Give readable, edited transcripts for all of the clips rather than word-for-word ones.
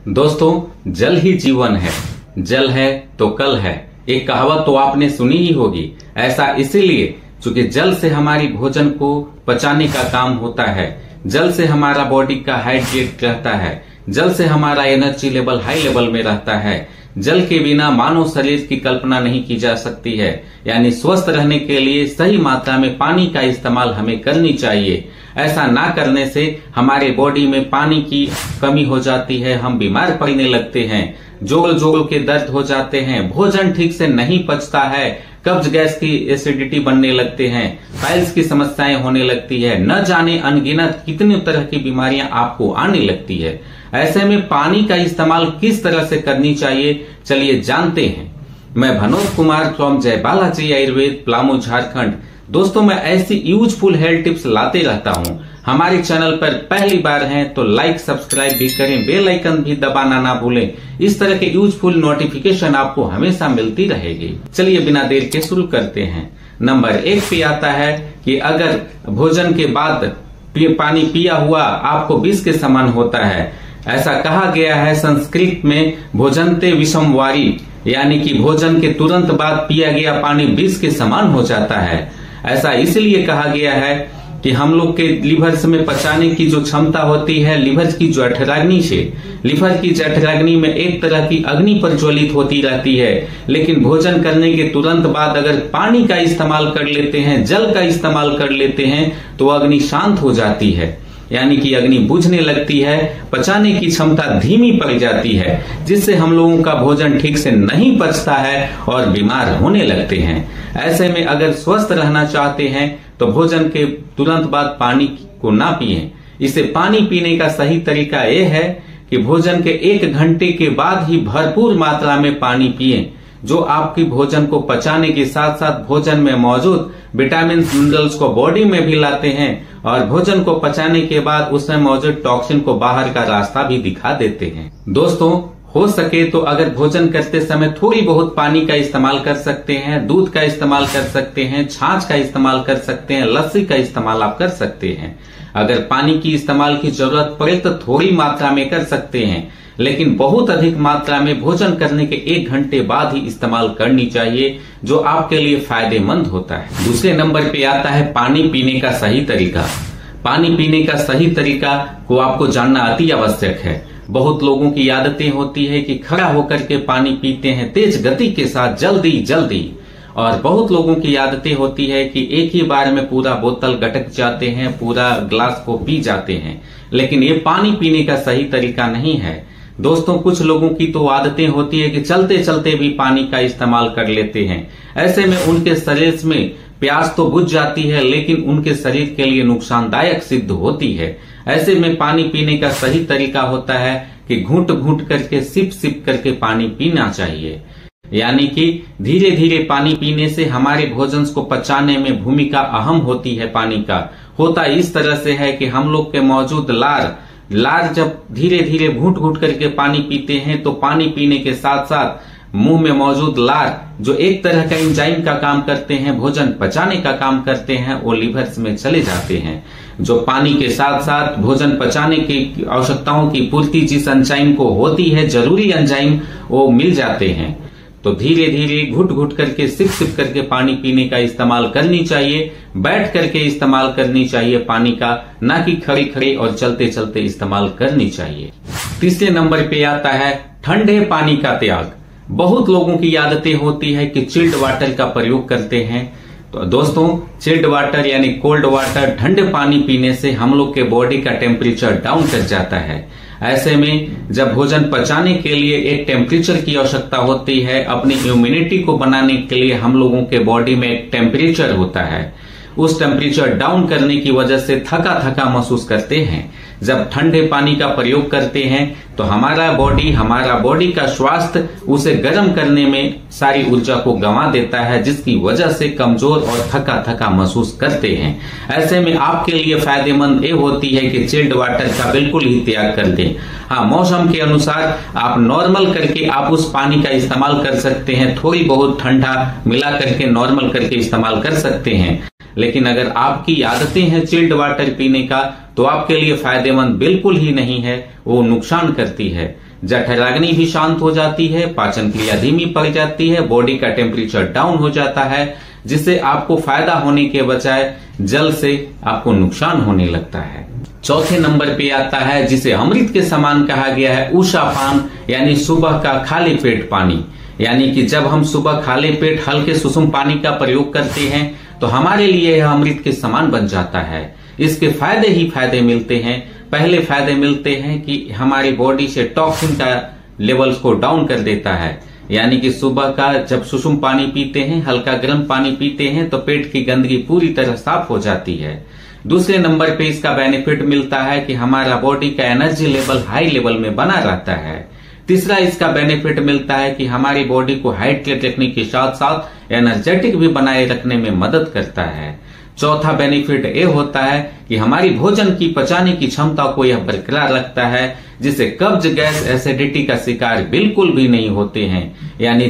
दोस्तों, जल ही जीवन है, जल है तो कल है। एक कहावत तो आपने सुनी ही होगी। ऐसा इसीलिए क्योंकि जल से हमारी भोजन को पचाने का काम होता है, जल से हमारा बॉडी का हाइड्रेट रहता है, जल से हमारा एनर्जी लेवल हाई लेवल में रहता है। जल के बिना मानव शरीर की कल्पना नहीं की जा सकती है। यानी स्वस्थ रहने के लिए सही मात्रा में पानी का इस्तेमाल हमें करनी चाहिए। ऐसा ना करने से हमारे बॉडी में पानी की कमी हो जाती है, हम बीमार पड़ने लगते हैं, जोड़ जोड़ के दर्द हो जाते हैं, भोजन ठीक से नहीं पचता है, कब्ज गैस की एसिडिटी बनने लगते हैं, पाइल्स की समस्याएं होने लगती है, न जाने अनगिनत कितनी तरह की बीमारियां आपको आने लगती है। ऐसे में पानी का इस्तेमाल किस तरह से करनी चाहिए, चलिए जानते हैं। मैं भनोज कुमार फ्रॉम जय बालाजी आयुर्वेद, पलामू, झारखंड। दोस्तों, मैं ऐसी यूजफुल हेल्थ टिप्स लाते रहता हूं। हमारे चैनल पर पहली बार हैं तो लाइक सब्सक्राइब भी करें, बेल आइकन भी दबाना ना भूलें। इस तरह के यूजफुल नोटिफिकेशन आपको हमेशा मिलती रहेगी। चलिए बिना देर के शुरू करते हैं। नंबर 1 पे आता है कि अगर भोजन के बाद पानी पिया हुआ आपको विष के समान होता है। ऐसा कहा गया है संस्कृत में, भोजनते विषम वारी, यानी कि भोजन के तुरंत बाद पिया गया पानी विष के समान हो जाता है। ऐसा इसलिए कहा गया है कि हम लोग के लिवर में पचाने की जो क्षमता होती है, लिवर की जठराग्नि से, लिवर की जठराग्नि में एक तरह की अग्नि प्रज्वलित होती रहती है। लेकिन भोजन करने के तुरंत बाद अगर पानी का इस्तेमाल कर लेते हैं, जल का इस्तेमाल कर लेते हैं, तो अग्नि शांत हो जाती है, यानी कि अग्नि बुझने लगती है, पचाने की क्षमता धीमी पड़ जाती है, जिससे हम लोगों का भोजन ठीक से नहीं पचता है और बीमार होने लगते हैं। ऐसे में अगर स्वस्थ रहना चाहते हैं तो भोजन के तुरंत बाद पानी को ना पिएं। इसे पानी पीने का सही तरीका यह है कि भोजन के 1 घंटे के बाद ही भरपूर मात्रा में पानी पिएं, जो आपकी भोजन को पचाने के साथ साथ भोजन में मौजूद विटामिन मिनरल्स को बॉडी में भी लाते हैं और भोजन को पचाने के बाद उसमें मौजूद टॉक्सिन को बाहर का रास्ता भी दिखा देते हैं। दोस्तों, हो सके तो अगर भोजन करते समय थोड़ी बहुत पानी का इस्तेमाल कर सकते हैं, दूध का इस्तेमाल कर सकते हैं, छाछ का इस्तेमाल कर सकते हैं, लस्सी का इस्तेमाल आप कर सकते हैं। अगर पानी की इस्तेमाल की जरूरत पड़े तो थोड़ी मात्रा में कर सकते हैं, लेकिन बहुत अधिक मात्रा में भोजन करने के 1 घंटे बाद ही इस्तेमाल करनी चाहिए, जो आपके लिए फायदेमंद होता है। दूसरे नंबर पे आता है पानी पीने का सही तरीका। पानी पीने का सही तरीका को आपको जानना अति आवश्यक है। बहुत लोगों की आदतें होती है कि खड़ा होकर के पानी पीते हैं तेज गति के साथ, जल्दी जल्दी, और बहुत लोगों की आदतें होती है कि एक ही बार में पूरा बोतल गटक जाते हैं, पूरा ग्लास को पी जाते हैं। लेकिन ये पानी पीने का सही तरीका नहीं है। दोस्तों, कुछ लोगों की तो आदतें होती है कि चलते चलते भी पानी का इस्तेमाल कर लेते हैं। ऐसे में उनके शरीर में प्यास तो बुझ जाती है, लेकिन उनके शरीर के लिए नुकसानदायक सिद्ध होती है। ऐसे में पानी पीने का सही तरीका होता है कि घूंट घूंट करके, सिप सिप करके पानी पीना चाहिए। यानी कि धीरे धीरे पानी पीने से हमारे भोजन को पचाने में भूमिका अहम होती है। पानी का होता इस तरह से है कि हम लोग के मौजूद लार जब धीरे धीरे घूंट घूंट करके पानी पीते हैं, तो पानी पीने के साथ साथ मुंह में मौजूद लार, जो एक तरह का एंजाइम का काम करते हैं, भोजन पचाने का काम करते हैं, वो लिवर में चले जाते हैं। जो पानी के साथ साथ भोजन पचाने की आवश्यकताओं की पूर्ति जिस एंजाइम को होती है, जरूरी एंजाइम, वो मिल जाते हैं। तो धीरे धीरे घुट घुट करके, सिप सिप करके पानी पीने का इस्तेमाल करनी चाहिए। बैठ करके इस्तेमाल करनी चाहिए पानी का, ना कि खड़े खड़े और चलते चलते इस्तेमाल करनी चाहिए। तीसरे नंबर पे आता है ठंडे पानी का त्याग। बहुत लोगों की आदतें होती है कि चिल्ड वाटर का प्रयोग करते हैं। तो दोस्तों, चिल्ड वाटर यानी कोल्ड वाटर, ठंडे पानी पीने से हम लोग के बॉडी का टेम्परेचर डाउन कर जाता है। ऐसे में जब भोजन पचाने के लिए एक टेम्परेचर की आवश्यकता होती है, अपनी इम्यूनिटी को बनाने के लिए हम लोगों के बॉडी में एक टेम्परेचर होता है। उस टेम्परेचर डाउन करने की वजह से थका थका महसूस करते हैं। जब ठंडे पानी का प्रयोग करते हैं तो हमारा बॉडी का स्वास्थ्य उसे गर्म करने में सारी ऊर्जा को गंवा देता है, जिसकी वजह से कमजोर और थका थका महसूस करते हैं। ऐसे में आपके लिए फायदेमंद ये होती है कि चिल्ड वाटर का बिल्कुल ही त्याग कर दें। हाँ, मौसम के अनुसार आप नॉर्मल करके आप उस पानी का इस्तेमाल कर सकते हैं, थोड़ी बहुत ठंडा मिला करके नॉर्मल करके इस्तेमाल कर सकते हैं। लेकिन अगर आपकी आदतें हैं चिल्ड वाटर पीने का, तो आपके लिए फायदेमंद बिल्कुल ही नहीं है, वो नुकसान करती है। जठराग्नि भी शांत हो जाती है, पाचन क्रिया धीमी पड़ जाती है, बॉडी का टेम्परेचर डाउन हो जाता है, जिससे आपको फायदा होने के बजाय जल से आपको नुकसान होने लगता है। चौथे नंबर पे आता है जिसे अमृत के समान कहा गया है, उषापान, यानी सुबह का खाली पेट पानी। यानी कि जब हम सुबह खाली पेट हल्के सुसुम पानी का प्रयोग करते हैं तो हमारे लिए यह अमृत के समान बन जाता है। इसके फायदे ही फायदे मिलते हैं। पहले फायदे मिलते हैं कि हमारी बॉडी से टॉक्सिन का लेवल्स को डाउन कर देता है। यानी कि सुबह का जब सुसुम पानी पीते हैं, हल्का गर्म पानी पीते हैं, तो पेट की गंदगी पूरी तरह साफ हो जाती है। दूसरे नंबर पे इसका बेनिफिट मिलता है कि हमारा बॉडी का एनर्जी लेवल हाई लेवल में बना रहता है। तीसरा इसका बेनिफिट मिलता है कि हमारी बॉडी को हाइड्रेट रखने के साथ साथ एनर्जेटिक भी बनाए रखने में मदद करता है। चौथा बेनिफिट ये होता है कि हमारी भोजन की पचाने की क्षमता को यह बरकरार रखता है, जिससे कब्ज, गैस, एसिडिटी का शिकार बिल्कुल भी नहीं होते हैं। यानी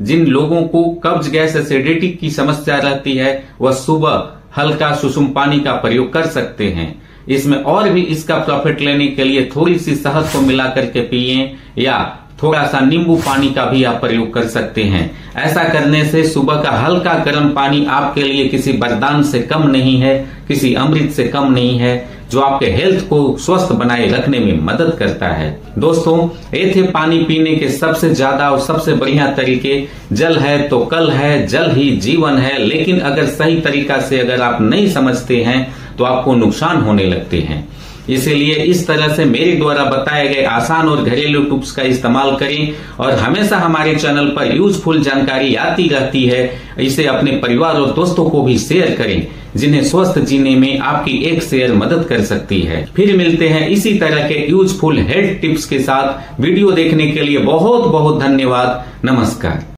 जिन लोगों को कब्ज, गैस, एसिडिटी की समस्या रहती है वह सुबह हल्का सुसुम पानी का प्रयोग कर सकते हैं। इसमें और भी इसका प्रॉफिट लेने के लिए थोड़ी सी शहद को मिला करके पिए या थोड़ा सा नींबू पानी का भी आप प्रयोग कर सकते हैं। ऐसा करने से सुबह का हल्का गर्म पानी आपके लिए किसी वरदान से कम नहीं है, किसी अमृत से कम नहीं है, जो आपके हेल्थ को स्वस्थ बनाए रखने में मदद करता है। दोस्तों, ये थे पानी पीने के सबसे ज्यादा और सबसे बढ़िया तरीके। जल है तो कल है, जल ही जीवन है। लेकिन अगर सही तरीका से अगर आप नहीं समझते हैं तो आपको नुकसान होने लगते हैं। इसीलिए इस तरह से मेरे द्वारा बताए गए आसान और घरेलू टिप्स का इस्तेमाल करें और हमेशा हमारे चैनल पर यूजफुल जानकारी आती रहती है। इसे अपने परिवार और दोस्तों को भी शेयर करें, जिन्हें स्वस्थ जीने में आपकी एक शेयर मदद कर सकती है। फिर मिलते हैं इसी तरह के यूजफुल हेल्थ टिप्स के साथ। वीडियो देखने के लिए बहुत बहुत धन्यवाद। नमस्कार।